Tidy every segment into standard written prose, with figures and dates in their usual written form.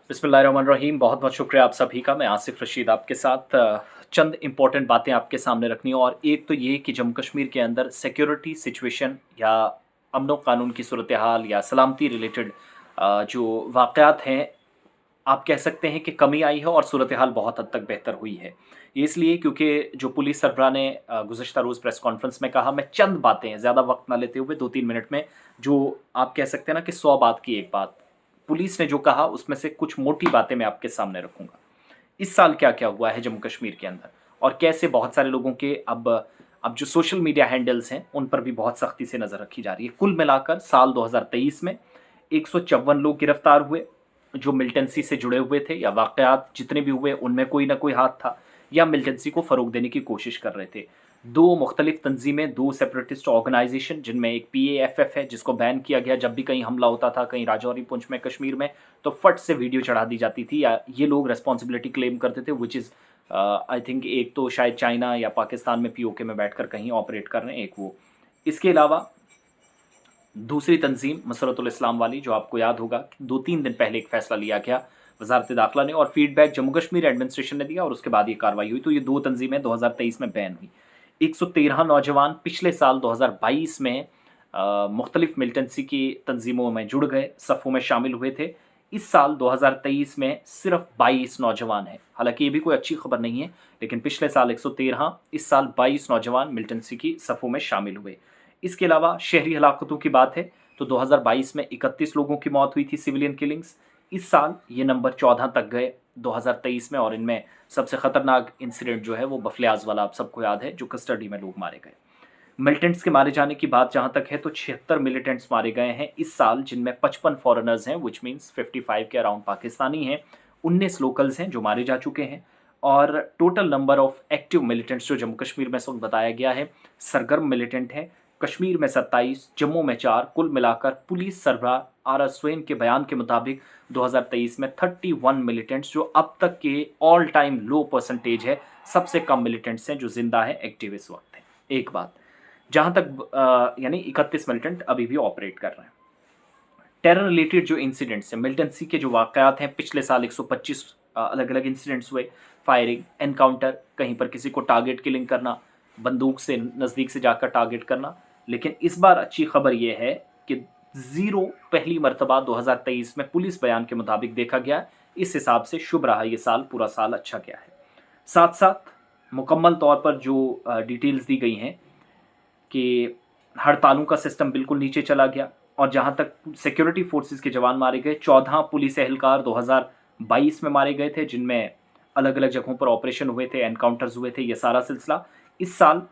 बिस्मिल्लाहिर्रहमानिर्रहीम। बहुत बहुत शुक्रिया आप सभी का। मैं आसिफ रशीद आपके साथ चंद इंपॉर्टेंट बातें आपके सामने रखनी है। और एक तो ये कि जम्मू कश्मीर के अंदर सिक्योरिटी सिचुएशन या अमन कानून की सूरत हाल या सलामती रिलेटेड जो वाक़यात हैं, आप कह सकते हैं कि कमी आई है और सूरत हाल बहुत हद तक बेहतर हुई है। ये इसलिए क्योंकि जो पुलिस सरबराह ने गुज़श्ता रोज़ प्रेस कॉन्फ्रेंस में कहा, मैं चंद बातें ज़्यादा वक्त ना लेते हुए 2-3 मिनट में, जो आप कह सकते हैं ना कि 100 बात की एक बात, पुलिस ने जो कहा उसमें से कुछ मोटी बातें मैं आपके सामने रखूँगा। इस साल क्या-क्या हुआ है जम्मू कश्मीर के अंदर और कैसे बहुत सारे लोगों के अब जो सोशल मीडिया हैंडल्स हैं, उन पर भी बहुत सख्ती से नज़र रखी जा रही है। कुल मिलाकर साल 2023 में 154 लोग गिरफ्तार हुए, जो मिलिटेंसी से जुड़े हुए थे या वाक़यात जितने भी हुए उनमें कोई ना कोई हाथ था या मिलिटेंसी को फ़रोग़ देने की कोशिश कर रहे थे। 2 मुख्तलिफ़ तंज़ीमें, 2 सेपरेटिस्ट ऑर्गनाइज़ेशन, जिनमें एक पीएएफएफ है जिसको बैन किया गया। जब भी कहीं हमला होता था, कहीं राजौरी, पुंछ में, कश्मीर में, तो फट से वीडियो चढ़ा दी जाती थी या ये लोग रिस्पॉन्सिबिलिटी क्लेम करते थे, व्हिच इज़ आई थिंक एक तो शायद चाइना या पाकिस्तान में पीओके में बैठकर कहीं ऑपरेट कर रहे हैं, एक वो। इसके अलावा दूसरी तंजीम मसरतुल इस्लाम वाली, जो आपको याद होगा 2-3 दिन पहले एक फैसला लिया गया वजारत दाखिला ने और फीडबैक जम्मू कश्मीर एडमिनिस्ट्रेशन ने दिया और उसके बाद ये कार्रवाई हुई। तो ये 2 तंजीमें 2023 में बैन हुई। 113 नौजवान पिछले साल 2022 में मुख्तलिफ मिलिटेंसी की तंजीमों में जुड़ गए, सफ़ों में शामिल हुए थे। इस साल 2023 में सिर्फ 22 नौजवान हैं। हालांकि ये भी कोई अच्छी खबर नहीं है, लेकिन पिछले साल 113, इस साल 22 नौजवान मिलिटेंसी की सफ़ों में शामिल हुए। इसके अलावा शहरी हलाकतों की बात है तो 2022 में 31 लोगों की मौत हुई थी, सिविलियन किलिंग्स। इस साल ये नंबर 14 तक गए 2023 में, और इनमें सबसे खतरनाक इंसिडेंट जो है वो बफलियाज वाला आप सबको याद है, जो कस्टडी में लोग मारे गए। मिलिटेंट्स के मारे जाने की बात जहां तक है तो 76 मिलिटेंट्स मारे गए हैं इस साल, जिनमें 55 फॉरेनर्स हैं, विच मीन्स 55 के अराउंड पाकिस्तानी हैं, 19 लोकल्स हैं जो मारे जा चुके हैं। और total number of active militants जो जम्मू कश्मीर में इस वक्त बताया गया है, सरगर्म मिलिटेंट हैं, कश्मीर में 27, जम्मू में 4, कुल मिलाकर पुलिस सरबराह आर एस स्वैन के बयान के मुताबिक 2023 में 31 मिलिटेंट्स, जो अब तक के ऑल टाइम लो परसेंटेज है, सबसे कम मिलिटेंट्स हैं जो जिंदा है, एक्टिव इस वक्त है। एक बात, जहां तक यानी 31 मिलिटेंट अभी भी ऑपरेट कर रहे हैं। टेरर रिलेटेड जो इंसिडेंट्स हैं, मिलिटेंसी के जो वाकयात हैं, पिछले साल 125 अलग अलग इंसिडेंट्स हुए, फायरिंग, एनकाउंटर, कहीं पर किसी को टारगेट किलिंग करना, बंदूक से नज़दीक से जाकर टारगेट करना। लेकिन इस बार अच्छी खबर यह है कि ज़ीरो पहली मरतबा 2023 में पुलिस बयान के मुताबिक देखा गया। इस हिसाब से शुभ रहा ये साल, पूरा साल अच्छा गया है। साथ साथ मुकम्मल तौर पर जो डिटेल्स दी गई हैं कि हड़तालों का सिस्टम बिल्कुल नीचे चला गया, और जहां तक सिक्योरिटी फोर्सेस के जवान मारे गए, 14 पुलिस एहलकार 2022 में मारे गए थे, जिनमें अलग अलग जगहों पर ऑपरेशन हुए थे, एनकाउंटर्स हुए थे, ये सारा सिलसिला। इस साल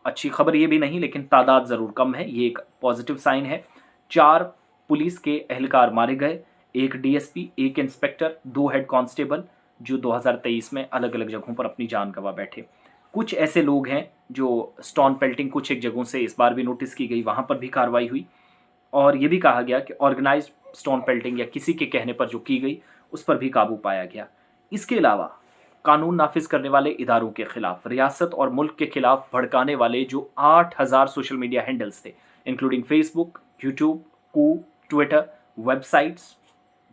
अच्छी खबर ये भी नहीं, लेकिन तादाद ज़रूर कम है, ये एक पॉजिटिव साइन है। 4 पुलिस के एहलकार मारे गए, 1 डीएसपी, 1 इंस्पेक्टर, 2 हेड कांस्टेबल, जो 2023 में अलग अलग जगहों पर अपनी जान गंवा बैठे। कुछ ऐसे लोग हैं जो स्टोन पेल्टिंग कुछ एक जगहों से इस बार भी नोटिस की गई, वहां पर भी कार्रवाई हुई, और ये भी कहा गया कि ऑर्गेनाइज्ड स्टोन पेल्टिंग या किसी के कहने पर जो की गई उस पर भी काबू पाया गया। इसके अलावा कानून नाफिज करने वाले इदारों के खिलाफ, रियासत और मुल्क के खिलाफ भड़काने वाले जो 8000 सोशल मीडिया हैंडल्स थे, इंक्लूडिंग फेसबुक, यूट्यूब, कू, ट्विटर, वेबसाइट्स,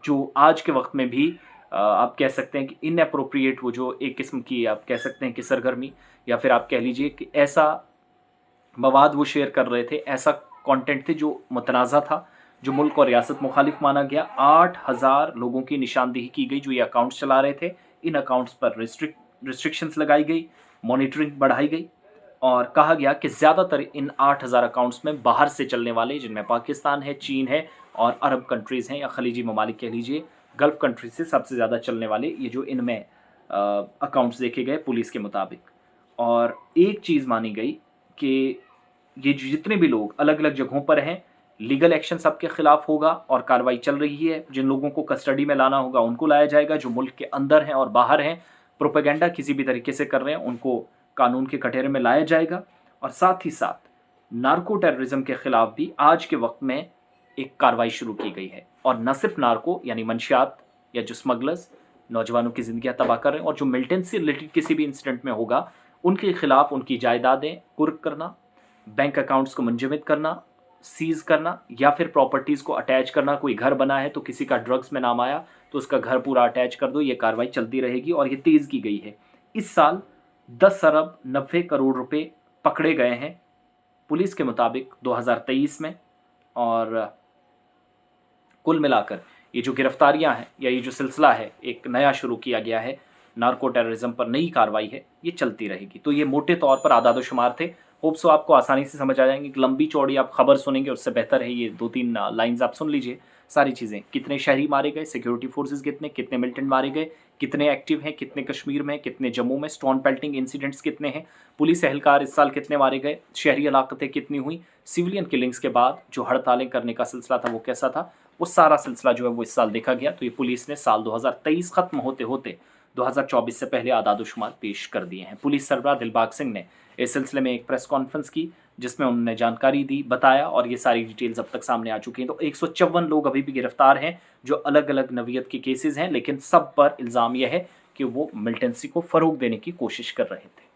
जो आज के वक्त में भी आप कह सकते हैं कि इनअप्रोप्रिएट, वो जो एक किस्म की आप कह सकते हैं कि सरगर्मी, या फिर आप कह लीजिए कि ऐसा मवाद वो शेयर कर रहे थे, ऐसा कंटेंट थे जो मुतनाज़ा था, जो मुल्क और रियासत मुखालिफ माना गया। 8000 लोगों की निशानदेही की गई जो ये अकाउंट्स चला रहे थे। इन अकाउंट्स पर रिस्ट्रिक्शंस लगाई गई, मॉनिटरिंग बढ़ाई गई, और कहा गया कि ज़्यादातर इन 8000 अकाउंट्स में बाहर से चलने वाले, जिनमें पाकिस्तान है, चीन है और अरब कंट्रीज़ हैं या खलीजी ममालिक कह लीजिए, गल्फ़ कंट्रीज से सबसे ज़्यादा चलने वाले ये जो इनमें अकाउंट्स देखे गए पुलिस के मुताबिक। और एक चीज़ मानी गई कि ये जितने भी लोग अलग अलग जगहों पर हैं, लीगल एक्शन सबके खिलाफ होगा और कार्रवाई चल रही है। जिन लोगों को कस्टडी में लाना होगा उनको लाया जाएगा, जो मुल्क के अंदर हैं और बाहर हैं, प्रोपेगेंडा किसी भी तरीके से कर रहे हैं, उनको कानून के कटघरे में लाया जाएगा। और साथ ही साथ नार्को टेररिज्म के खिलाफ भी आज के वक्त में एक कार्रवाई शुरू की गई है। और न सिर्फ नार्को यानी मंशियात या जो स्मगलर्स नौजवानों की ज़िंदगियां तबाह कर रहे हैं, और जो मिलिटेंसी रिलेटेड किसी भी इंसिडेंट में होगा उनके खिलाफ उनकी जायदादें कुर्क करना, बैंक अकाउंट्स को मुंजमद करना, सीज करना, या फिर प्रॉपर्टीज़ को अटैच करना। कोई घर बना है तो किसी का ड्रग्स में नाम आया तो उसका घर पूरा अटैच कर दो, ये कार्रवाई चलती रहेगी और ये तेज़ की गई है। इस साल 10 अरब 90 करोड़ रुपए पकड़े गए हैं पुलिस के मुताबिक 2023 में। और कुल मिलाकर ये जो गिरफ्तारियां हैं या ये जो सिलसिला है एक नया शुरू किया गया है, नार्को टेररिज्म पर नई कार्रवाई है, ये चलती रहेगी। तो ये मोटे तौर पर आदाद-ओ-शुमार थे। होप सो आपको आसानी से समझ आ जाएंगे। लंबी चौड़ी आप खबर सुनेंगे उससे बेहतर है ये 2-3 लाइन्स आप सुन लीजिए। सारी चीज़ें, कितने शहरी मारे गए, सिक्योरिटी फोर्सेस कितने मिलिटेंट मारे गए, कितने एक्टिव हैं, कितने कश्मीर में, कितने जम्मू में, स्टोन पेल्टिंग इंसिडेंट्स कितने हैं, पुलिस एहलकार इस साल कितने मारे गए, शहरी हलाकतें कितनी हुई, सिविलियन किलिंग्स के बाद जो हड़तालें करने का सिलसिला था वो कैसा था, वो सारा सिलसिला जो है वो इस साल देखा गया। तो ये पुलिस ने साल 2023 खत्म होते होते 2024 से पहले आदाद-ओ-शुमार पेश कर दिए हैं। पुलिस सरबराह दिलबाग सिंह ने इस सिलसिले में एक प्रेस कॉन्फ्रेंस की, जिसमें उन्होंने जानकारी दी, बताया और ये सारी डिटेल्स अब तक सामने आ चुकी हैं। तो 154 लोग अभी भी गिरफ्तार हैं, जो अलग-अलग नवीयत के केसेस हैं, लेकिन सब पर इल्ज़ाम यह है कि वो मिलिटेंसी को फ़रोग़ देने की कोशिश कर रहे थे।